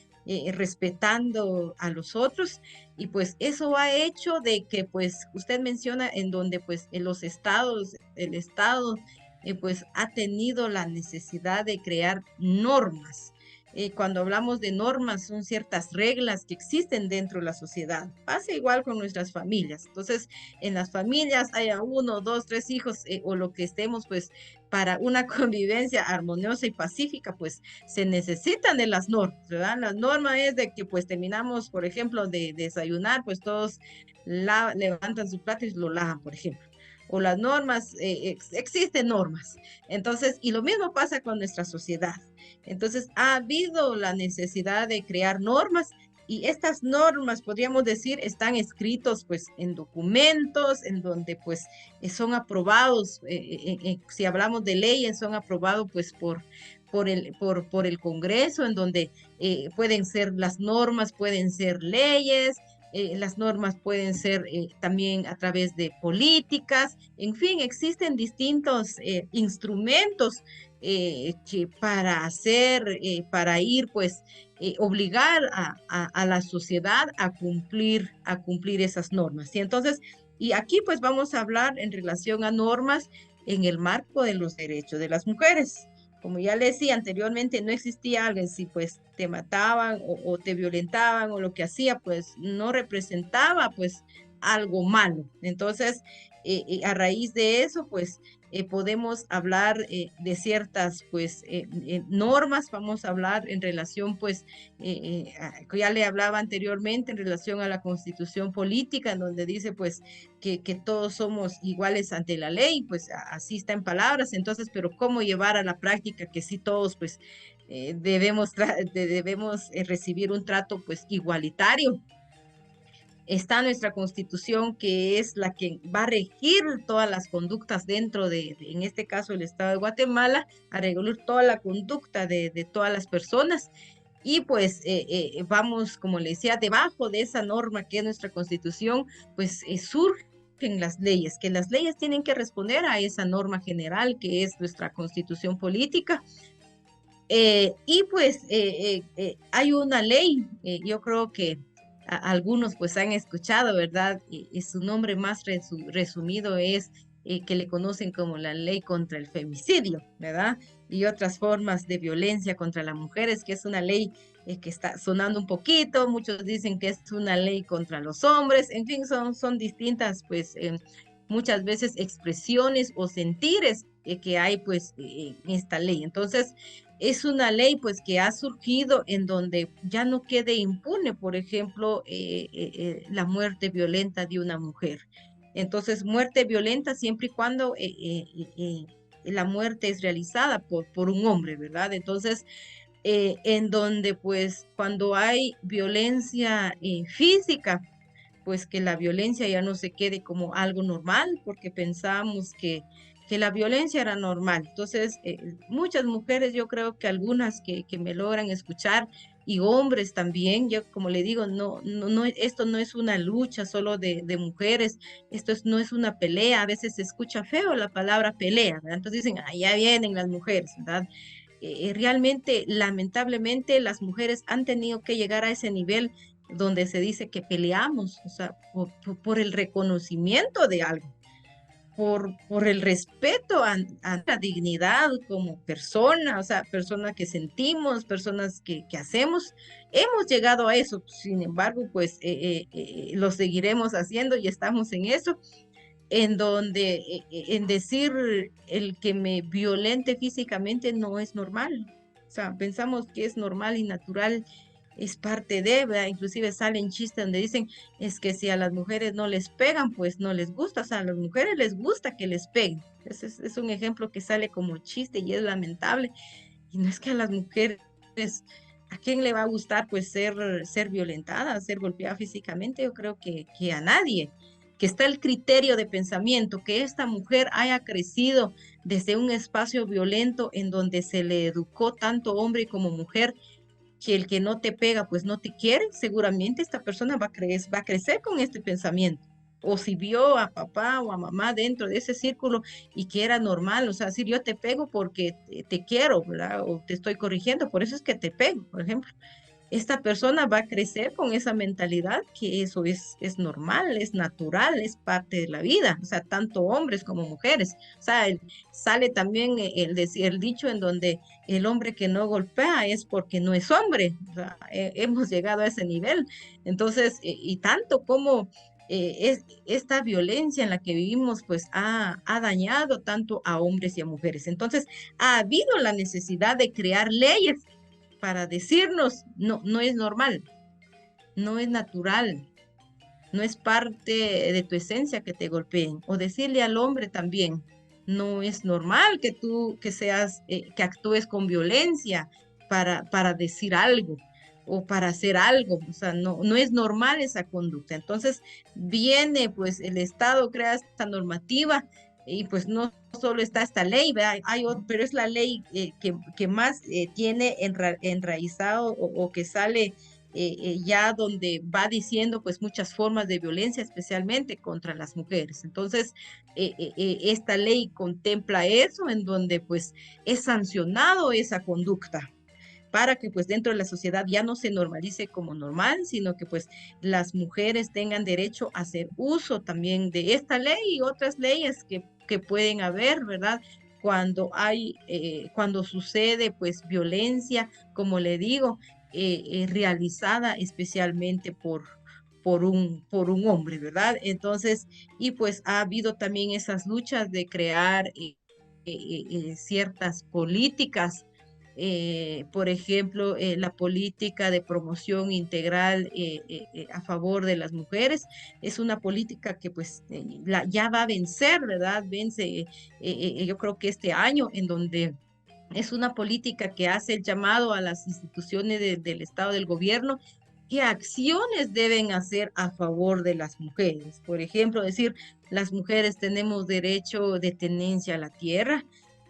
S2: respetando a los otros, y pues eso ha hecho de que, pues, usted menciona en donde, pues, en los estados, el estado, pues, ha tenido la necesidad de crear normas. Cuando hablamos de normas, son ciertas reglas que existen dentro de la sociedad. Pasa igual con nuestras familias. Entonces, en las familias haya uno, dos, tres hijos, o lo que estemos, pues, para una convivencia armoniosa y pacífica, pues se necesitan de las normas, ¿verdad? La norma es de que pues terminamos, por ejemplo, de desayunar, pues todos levantan su plato y lo lavan, por ejemplo. O las normas, existen normas. Entonces, y lo mismo pasa con nuestra sociedad. Entonces, ha habido la necesidad de crear normas, y estas normas, podríamos decir, están escritos pues en documentos en donde pues son aprobados, si hablamos de leyes, son aprobados pues por el Congreso, en donde pueden ser las normas, pueden ser leyes, las normas pueden ser también a través de políticas, en fin, existen distintos instrumentos para hacer, para ir, pues, obligar a la sociedad a cumplir esas normas. Y entonces, y aquí pues vamos a hablar en relación a normas en el marco de los derechos de las mujeres. Como ya le decía anteriormente, no existía alguien si pues te mataban o te violentaban o lo que hacía, pues no representaba pues algo malo. Entonces, a raíz de eso, pues podemos hablar de ciertas pues normas, vamos a hablar en relación pues, ya le hablaba anteriormente en relación a la constitución política, en donde dice pues que todos somos iguales ante la ley, pues así está en palabras. Entonces, pero cómo llevar a la práctica que sí todos pues debemos recibir un trato pues igualitario. Está nuestra constitución, que es la que va a regir todas las conductas dentro en este caso, el Estado de Guatemala, a regular toda la conducta de todas las personas. Y pues vamos, como le decía, debajo de esa norma que es nuestra constitución, pues surgen las leyes, que las leyes tienen que responder a esa norma general que es nuestra constitución política. Y pues hay una ley, yo creo que algunos pues han escuchado, ¿verdad? Y su nombre más resumido es que le conocen como la ley contra el femicidio, ¿verdad? Y otras formas de violencia contra las mujeres, que es una ley que está sonando un poquito, muchos dicen que es una ley contra los hombres, en fin, son distintas pues muchas veces expresiones o sentires que hay pues en esta ley. Entonces, es una ley pues que ha surgido en donde ya no quede impune, por ejemplo, la muerte violenta de una mujer. Entonces, muerte violenta siempre y cuando la muerte es realizada por un hombre, ¿verdad? Entonces, en donde pues cuando hay violencia física, pues que la violencia ya no se quede como algo normal, porque pensamos que la violencia era normal. Entonces, muchas mujeres, yo creo que algunas que me logran escuchar, y hombres también, yo como le digo, esto no es una lucha solo de mujeres, no es una pelea, a veces se escucha feo la palabra pelea, ¿verdad? Entonces dicen, ah, ya vienen las mujeres, ¿verdad? Realmente, lamentablemente, las mujeres han tenido que llegar a ese nivel donde se dice que peleamos, o sea, por el reconocimiento de algo, por el respeto a la dignidad como persona, o sea, personas que sentimos, personas que hacemos. Hemos llegado a eso, sin embargo, pues lo seguiremos haciendo y estamos en eso, en donde en decir el que me violente físicamente no es normal. O sea, pensamos que es normal y natural, es parte de, ¿verdad? Inclusive salen chistes donde dicen, es que si a las mujeres no les pegan, pues no les gusta, o sea, a las mujeres les gusta que les peguen. Ese es un ejemplo que sale como chiste y es lamentable. Y no es que a las mujeres ¿A quién le va a gustar pues ser violentada, ser golpeada físicamente? Yo creo que a nadie. Que está el criterio de pensamiento, que esta mujer haya crecido desde un espacio violento en donde se le educó tanto hombre como mujer, que el que no te pega pues no te quiere, seguramente esta persona va a crecer con este pensamiento. O si vio a papá o a mamá dentro de ese círculo y que era normal, o sea, si yo te pego porque te quiero, ¿verdad? O te estoy corrigiendo, por eso es que te pego, por ejemplo. Esta persona va a crecer con esa mentalidad que eso es normal, es natural, es parte de la vida, o sea, tanto hombres como mujeres. O sea, sale también el dicho en donde el hombre que no golpea es porque no es hombre. O sea, hemos llegado a ese nivel. Entonces, y tanto como esta violencia en la que vivimos, pues ha dañado tanto a hombres y a mujeres. Entonces, ha habido la necesidad de crear leyes para decirnos, no, no es normal, no es natural, no es parte de tu esencia que te golpeen. O decirle al hombre también, no es normal que tú que seas, que actúes con violencia para decir algo o para hacer algo. O sea, no, no es normal esa conducta. Entonces viene, pues el Estado crea esta normativa y pues no solo está esta ley, ¿verdad? Pero es la ley que más tiene enraizado o que sale ya donde va diciendo pues muchas formas de violencia, especialmente contra las mujeres. Entonces, esta ley contempla eso, en donde pues es sancionado esa conducta para que pues dentro de la sociedad ya no se normalice como normal, sino que pues las mujeres tengan derecho a hacer uso también de esta ley y otras leyes que pueden haber, ¿verdad? Cuando sucede pues violencia, como le digo, realizada especialmente por un hombre, ¿verdad? Entonces, y pues ha habido también esas luchas de crear ciertas políticas, por ejemplo, la política de promoción integral a favor de las mujeres. Es una política que pues ya va a vencer, ¿verdad? Vence, yo creo que este año, en donde es una política que hace el llamado a las instituciones del Estado, del gobierno, qué acciones deben hacer a favor de las mujeres. Por ejemplo, decir, las mujeres tenemos derecho de tenencia a la tierra,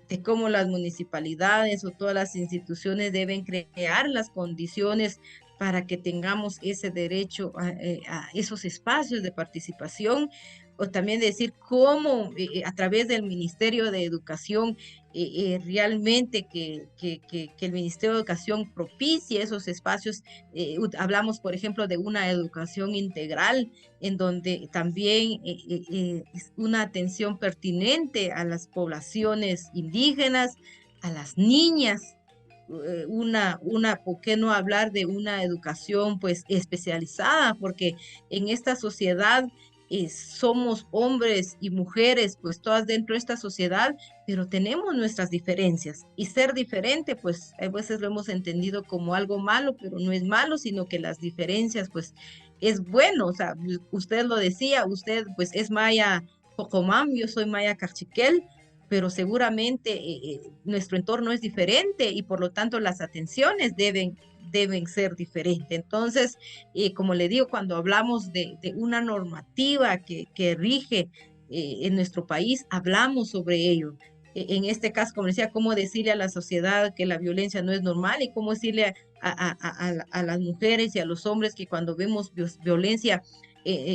S2: de cómo las municipalidades o todas las instituciones deben crear las condiciones para que tengamos ese derecho a esos espacios de participación, o también decir cómo a través del Ministerio de Educación realmente que el Ministerio de Educación propicie esos espacios. Hablamos, por ejemplo, de una educación integral en donde también es una atención pertinente a las poblaciones indígenas, a las niñas. ¿Por qué no hablar de una educación pues especializada? Porque en esta sociedad somos hombres y mujeres, pues todas dentro de esta sociedad, pero tenemos nuestras diferencias. Y ser diferente, pues a veces lo hemos entendido como algo malo, pero no es malo, sino que las diferencias, pues es bueno. O sea, usted lo decía, usted pues es maya Pocomam, yo soy maya Cachiquel, pero seguramente nuestro entorno es diferente y por lo tanto las atenciones deben ser diferentes. Entonces, como le digo, cuando hablamos de una normativa que rige en nuestro país, hablamos sobre ello. En este caso, como decía, cómo decirle a la sociedad que la violencia no es normal y cómo decirle a las mujeres y a los hombres que cuando vemos violencia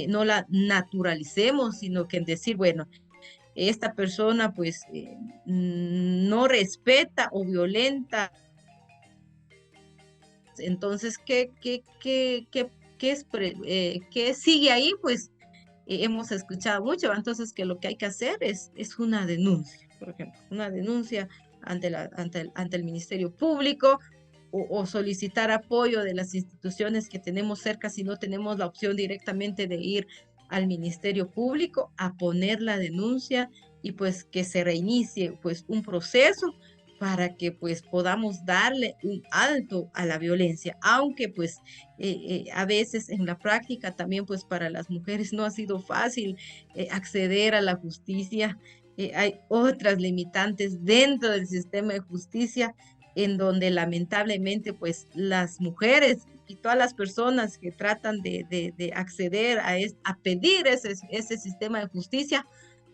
S2: no la naturalicemos, sino que en decir, bueno, esta persona pues no respeta o violenta. Entonces, ¿qué sigue ahí? Pues hemos escuchado mucho, entonces que lo que hay que hacer es una denuncia, por ejemplo, una denuncia ante el Ministerio Público o solicitar apoyo de las instituciones que tenemos cerca si no tenemos la opción directamente de ir al Ministerio Público a poner la denuncia y pues que se reinicie pues un proceso para que pues podamos darle un alto a la violencia, aunque pues a veces en la práctica también pues para las mujeres no ha sido fácil acceder a la justicia. Hay otras limitantes dentro del sistema de justicia en donde lamentablemente pues las mujeres y todas las personas que tratan de acceder a pedir ese sistema de justicia,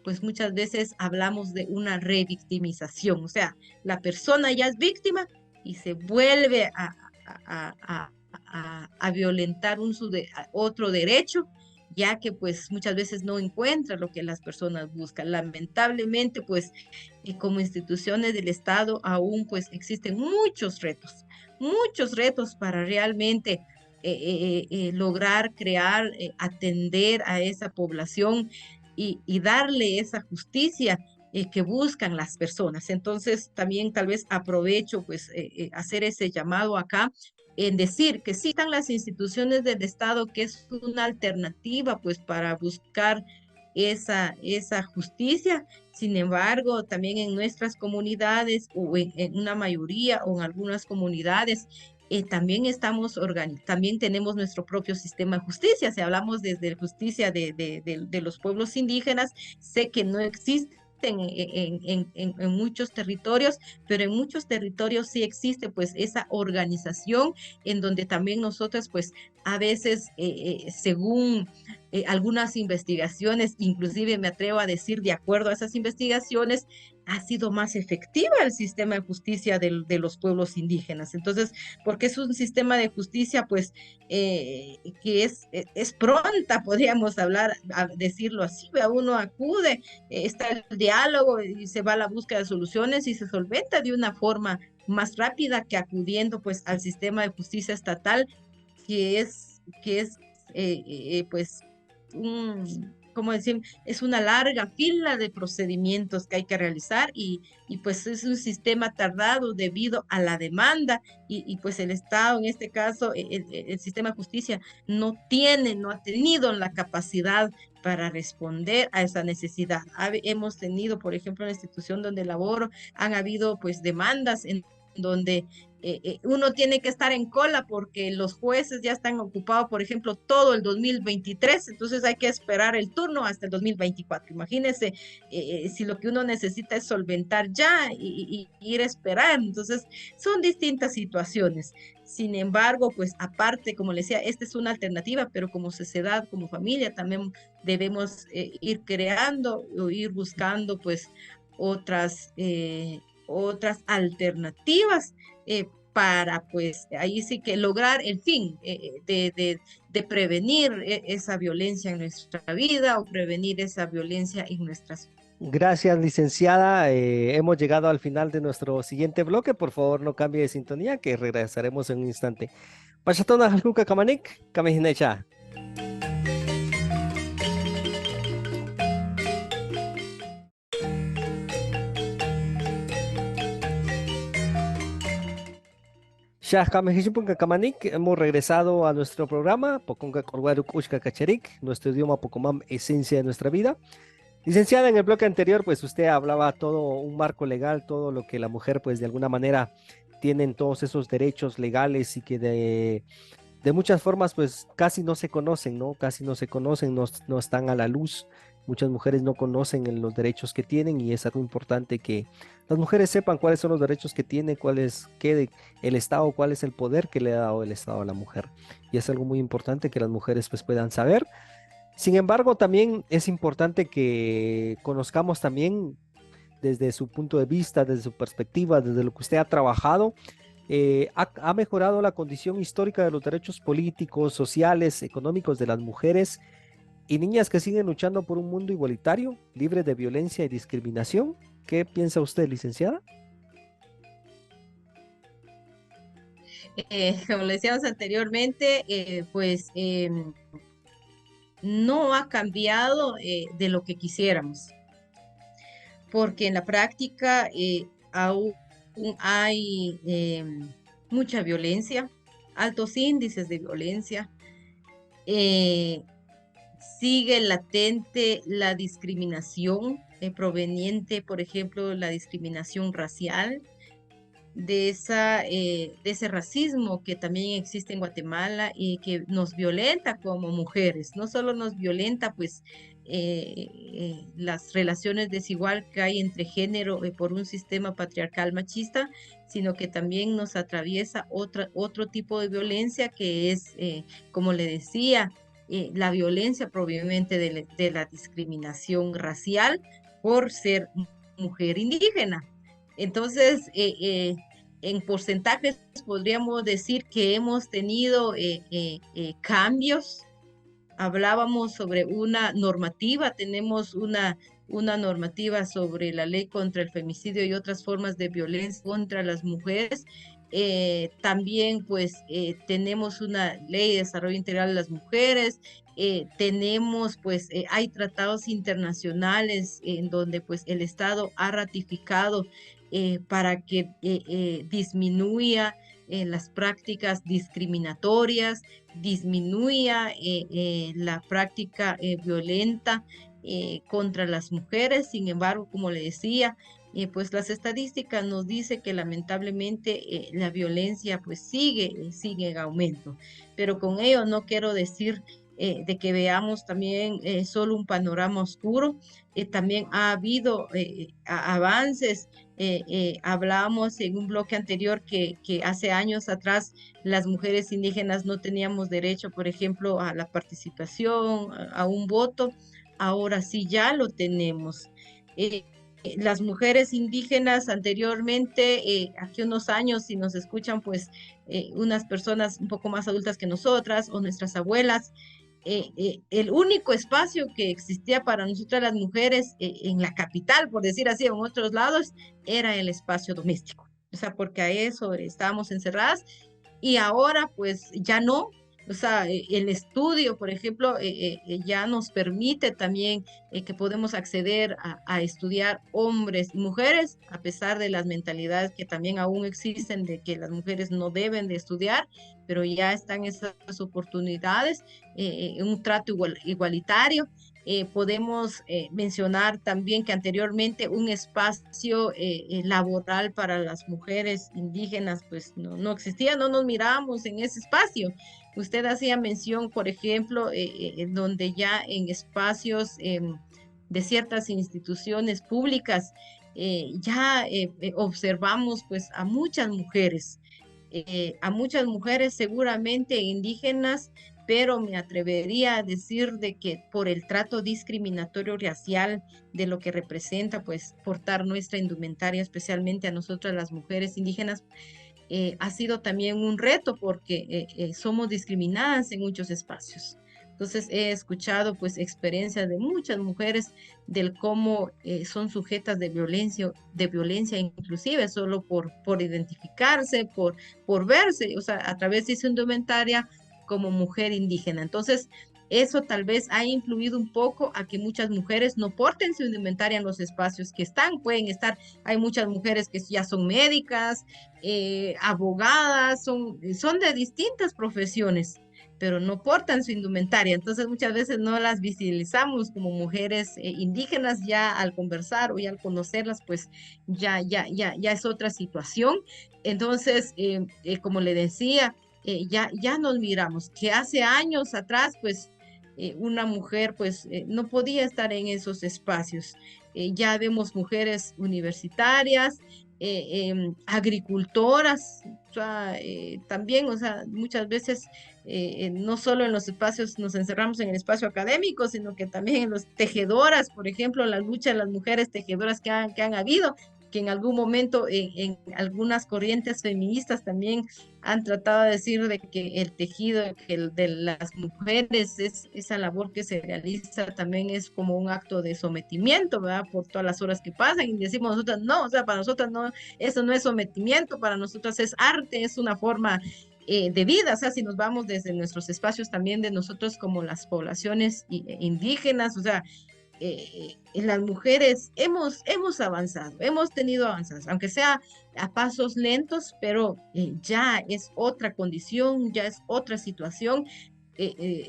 S2: pues muchas veces hablamos de una revictimización, o sea, la persona ya es víctima y se vuelve a violentar otro derecho, ya que pues muchas veces no encuentra lo que las personas buscan. Lamentablemente, pues como instituciones del Estado aún pues existen muchos retos para realmente lograr crear, atender a esa población y darle esa justicia que buscan las personas. Entonces, también tal vez aprovecho pues hacer ese llamado acá en decir que sí están las instituciones del Estado, que es una alternativa pues para buscar esa justicia. Sin embargo, también en nuestras comunidades o en una mayoría o en algunas comunidades también también tenemos nuestro propio sistema de justicia. Si hablamos desde justicia de los pueblos indígenas, sé que no existe en muchos territorios, pero en muchos territorios sí existe pues esa organización en donde también nosotros pues a veces según algunas investigaciones, inclusive me atrevo a decir de acuerdo a esas investigaciones, ha sido más efectiva el sistema de justicia de los pueblos indígenas. Entonces, porque es un sistema de justicia, pues, que es pronta, podríamos hablar, decirlo así, uno acude, está el diálogo y se va a la búsqueda de soluciones y se solventa de una forma más rápida que acudiendo, pues, al sistema de justicia estatal, que es pues, ¿cómo decir? Es una larga fila de procedimientos que hay que realizar y pues es un sistema tardado debido a la demanda y pues el Estado, en este caso, el sistema de justicia no ha tenido la capacidad para responder a esa necesidad. Hemos tenido, por ejemplo, en la institución donde laboro, han habido pues demandas en donde uno tiene que estar en cola porque los jueces ya están ocupados, por ejemplo, todo el 2023, entonces hay que esperar el turno hasta el 2024. Imagínense si lo que uno necesita es solventar ya y ir a esperar. Entonces, son distintas situaciones. Sin embargo, pues aparte, como le decía, esta es una alternativa, pero como sociedad, como familia, también debemos ir creando o ir buscando pues otras alternativas para pues ahí sí que lograr el fin de prevenir esa violencia en nuestra vida o prevenir esa violencia en nuestras.
S1: Gracias, licenciada. Hemos llegado al final de nuestro siguiente bloque. Por favor, no cambie de sintonía, que regresaremos en un instante. Pachatona Halkuka Kamanik, Kamehinecha. Shah Kamehichipunka Kamanik, hemos regresado a nuestro programa, Pokonga Korwaruk Ushka Kacharik, nuestro idioma Pocomam, esencia de nuestra vida. Licenciada, en el bloque anterior, pues usted hablaba todo un marco legal, todo lo que la mujer, pues de alguna manera, tienen todos esos derechos legales y que de muchas formas, pues casi no se conocen, ¿no? Casi no se conocen, no están a la luz. Muchas mujeres no conocen los derechos que tienen y es algo importante que las mujeres sepan cuáles son los derechos que tiene, cuál es el Estado, cuál es el poder que le ha dado el Estado a la mujer. Y es algo muy importante que las mujeres pues puedan saber. Sin embargo, también es importante que conozcamos también desde su punto de vista, desde su perspectiva, desde lo que usted ha trabajado, ha mejorado la condición histórica de los derechos políticos, sociales, económicos de las mujeres y niñas que siguen luchando por un mundo igualitario, libre de violencia y discriminación. ¿Qué piensa usted, licenciada?
S2: Como le decíamos anteriormente, pues no ha cambiado de lo que quisiéramos, porque en la práctica aún hay mucha violencia, altos índices de violencia, eh, sigue latente la discriminación proveniente, por ejemplo, la discriminación racial, de ese racismo que también existe en Guatemala y que nos violenta como mujeres. No solo nos violenta, pues, las relaciones desigual que hay entre género por un sistema patriarcal machista, sino que también nos atraviesa otro tipo de violencia que es, como le decía, la violencia proveniente de la discriminación racial por ser mujer indígena. Entonces, en porcentajes podríamos decir que hemos tenido cambios. Hablábamos sobre una normativa, tenemos una normativa sobre la ley contra el femicidio y otras formas de violencia contra las mujeres. También pues tenemos una ley de desarrollo integral de las mujeres, tenemos pues hay tratados internacionales en donde pues el Estado ha ratificado para que disminuya las prácticas discriminatorias, disminuya la práctica violenta contra las mujeres. Sin embargo, como le decía, pues las estadísticas nos dicen que lamentablemente la violencia pues sigue en aumento. Pero con ello no quiero decir de que veamos también solo un panorama oscuro. También ha habido avances. Hablábamos en un bloque anterior que hace años atrás las mujeres indígenas no teníamos derecho, por ejemplo, a la participación, a un voto. Ahora sí ya lo tenemos. Las mujeres indígenas anteriormente, hace unos años, si nos escuchan, pues unas personas un poco más adultas que nosotras o nuestras abuelas, el único espacio que existía para nosotras las mujeres en la capital, por decir así, en otros lados, era el espacio doméstico. O sea, porque a eso estábamos encerradas y ahora pues ya no. O sea, el estudio, por ejemplo, ya nos permite también que podemos acceder a estudiar hombres y mujeres, a pesar de las mentalidades que también aún existen de que las mujeres no deben de estudiar, pero ya están esas oportunidades, un trato igualitario. Podemos mencionar también que anteriormente un espacio laboral para las mujeres indígenas pues no existía, no nos mirábamos en ese espacio. Usted hacía mención, por ejemplo, donde ya en espacios de ciertas instituciones públicas ya observamos pues a muchas mujeres seguramente indígenas, pero me atrevería a decir de que por el trato discriminatorio racial de lo que representa pues portar nuestra indumentaria, especialmente a nosotras las mujeres indígenas, ha sido también un reto porque somos discriminadas en muchos espacios. Entonces he escuchado pues experiencias de muchas mujeres del cómo son sujetas de violencia inclusive solo por identificarse, por verse, o sea, a través de su indumentaria como mujer indígena. Entonces, eso tal vez ha influido un poco a que muchas mujeres no porten su indumentaria en los espacios que están, pueden estar, hay muchas mujeres que ya son médicas, abogadas, son de distintas profesiones, pero no portan su indumentaria. Entonces muchas veces no las visibilizamos como mujeres indígenas ya al conversar o ya al conocerlas, pues ya es otra situación. Entonces, como le decía, ya nos miramos que hace años atrás, pues una mujer pues no podía estar en esos espacios. Ya vemos mujeres universitarias, agricultoras, o sea, también, o sea, muchas veces no solo en los espacios nos encerramos en el espacio académico, sino que también en los tejedoras, por ejemplo, la lucha de las mujeres tejedoras que han habido, que en algún momento en algunas corrientes feministas también han tratado de decir de que el tejido de las mujeres, esa labor que se realiza también es como un acto de sometimiento, ¿verdad? Por todas las horas que pasan y decimos nosotras no, o sea, para nosotras no, eso no es sometimiento, para nosotras es arte, es una forma de vida, o sea, si nos vamos desde nuestros espacios también de nosotros como las poblaciones indígenas, o sea, las mujeres hemos avanzado, hemos tenido avances, aunque sea a pasos lentos, pero ya es otra condición, ya es otra situación.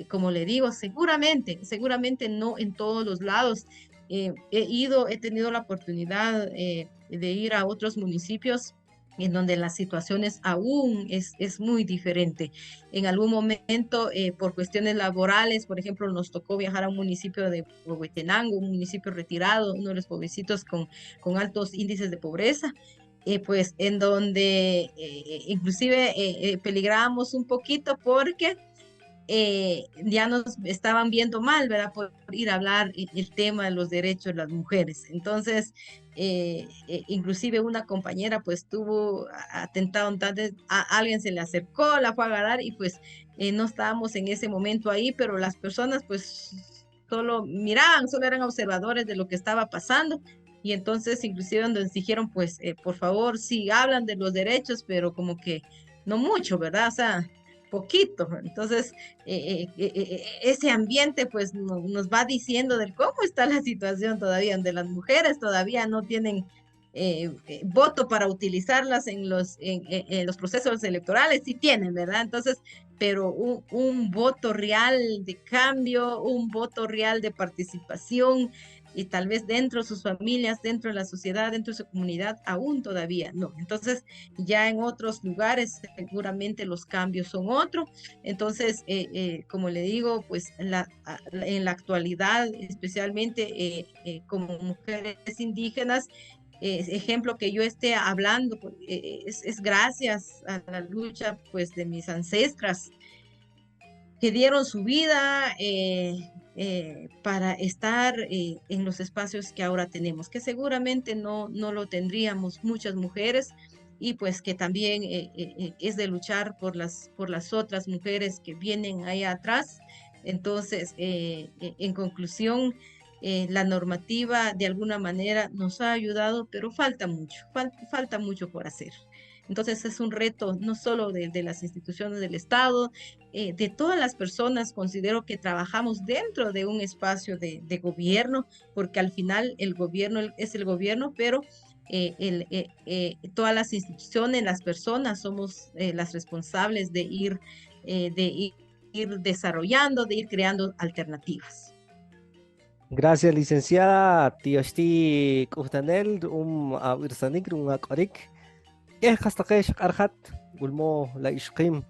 S2: Como le digo, seguramente no en todos los lados. He tenido la oportunidad de ir a otros municipios en donde las situaciones aún es muy diferente. En algún momento, por cuestiones laborales, por ejemplo, nos tocó viajar a un municipio de Huehuetenango, un municipio retirado, uno de los pueblecitos con altos índices de pobreza, pues en donde inclusive peligrábamos un poquito porque ya nos estaban viendo mal, ¿verdad? Por ir a hablar el tema de los derechos de las mujeres. Entonces, inclusive una compañera pues tuvo atentado, entonces a alguien se le acercó, la fue a agarrar y pues no estábamos en ese momento ahí, pero las personas pues solo miraban, solo eran observadores de lo que estaba pasando. Y entonces, inclusive nos dijeron, pues, por favor, sí, hablan de los derechos, pero como que no mucho, ¿verdad? O sea, poquito. Entonces, ese ambiente pues nos va diciendo de cómo está la situación todavía, donde las mujeres todavía no tienen voto para utilizarlas en los procesos electorales, sí tienen, ¿verdad? Entonces, pero un voto real de cambio, un voto real de participación, y tal vez dentro de sus familias, dentro de la sociedad, dentro de su comunidad, aún todavía no. Entonces, ya en otros lugares seguramente los cambios son otros. Entonces, como le digo, pues en la actualidad, especialmente como mujeres indígenas, ejemplo que yo esté hablando, pues, es gracias a la lucha pues de mis ancestras que dieron su vida para estar en los espacios que ahora tenemos, que seguramente no lo tendríamos muchas mujeres y pues que también es de luchar por las otras mujeres que vienen ahí atrás. Entonces, en conclusión, la normativa de alguna manera nos ha ayudado, pero falta mucho, falta mucho por hacer. Entonces es un reto no solo de las instituciones del Estado, de todas las personas, considero que trabajamos dentro de un espacio de gobierno, porque al final el gobierno es el gobierno, pero todas las instituciones, las personas somos las responsables ir desarrollando, de ir creando alternativas.
S1: Gracias, licenciada Tioshti Kuhtanel, Irsanik, Akorik. Hasta que Arhat, Gulmo, la Ishkim,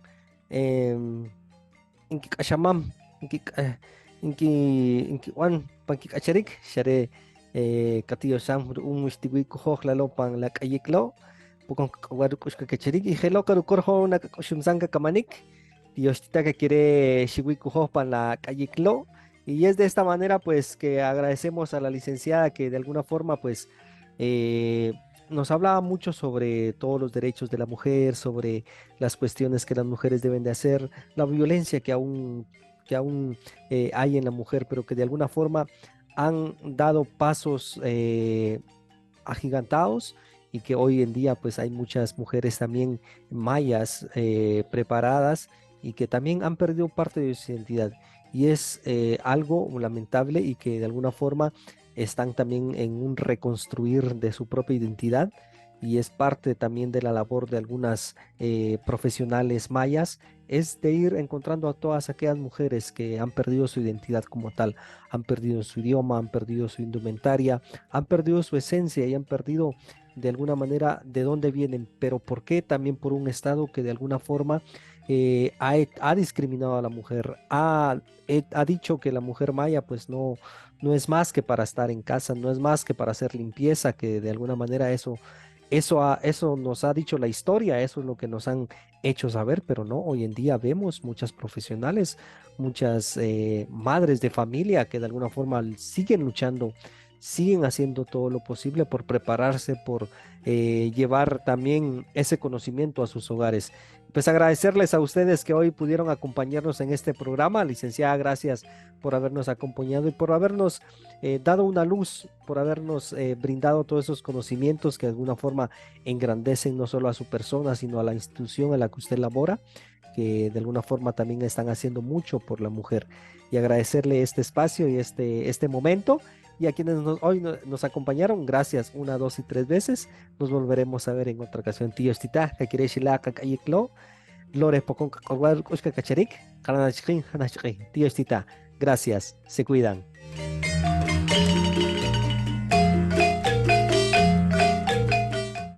S1: Inkik Ashamam, Inki Wan, Pankik Acharik, Share, Katio Sam, Mustigui Kuhok, la Lopan, la Kayiklo, Pukon Warukushka Kacharik, y Hello Karukorho, Nakakushumzanga Kamanik, Tiostita que quiere Shiwi Kuhopan, la Kayiklo. Y es de esta manera pues que agradecemos a la licenciada que de alguna forma pues eh, nos hablaba mucho sobre todos los derechos de la mujer, sobre las cuestiones que las mujeres deben de hacer, la violencia que aún hay en la mujer, pero que de alguna forma han dado pasos agigantados y que hoy en día pues hay muchas mujeres también mayas preparadas y que también han perdido parte de su identidad. Y es algo lamentable y que de alguna forma están también en un reconstruir de su propia identidad y es parte también de la labor de algunas profesionales mayas, es de ir encontrando a todas aquellas mujeres que han perdido su identidad como tal, han perdido su idioma, han perdido su indumentaria, han perdido su esencia y han perdido de alguna manera de dónde vienen, pero por qué también por un Estado que de alguna forma ha discriminado a la mujer, ha dicho que la mujer maya pues no es más que para estar en casa, no es más que para hacer limpieza, que de alguna manera eso nos ha dicho la historia, eso es lo que nos han hecho saber, pero no, hoy en día vemos muchas profesionales, muchas madres de familia que de alguna forma siguen luchando, siguen haciendo todo lo posible por prepararse, por llevar también ese conocimiento a sus hogares. Pues agradecerles a ustedes que hoy pudieron acompañarnos en este programa. Licenciada, gracias por habernos acompañado y por habernos dado una luz, por habernos brindado todos esos conocimientos que de alguna forma engrandecen no solo a su persona, sino a la institución en la que usted labora, que de alguna forma también están haciendo mucho por la mujer. Y agradecerle este espacio y este momento. Y a quienes hoy nos acompañaron, gracias una, dos y tres veces. Nos volveremos a ver en otra ocasión. Tío Stita, que quiere Kakayiklo, Lore Pocon Kacharik, Tío Stita, gracias, se cuidan.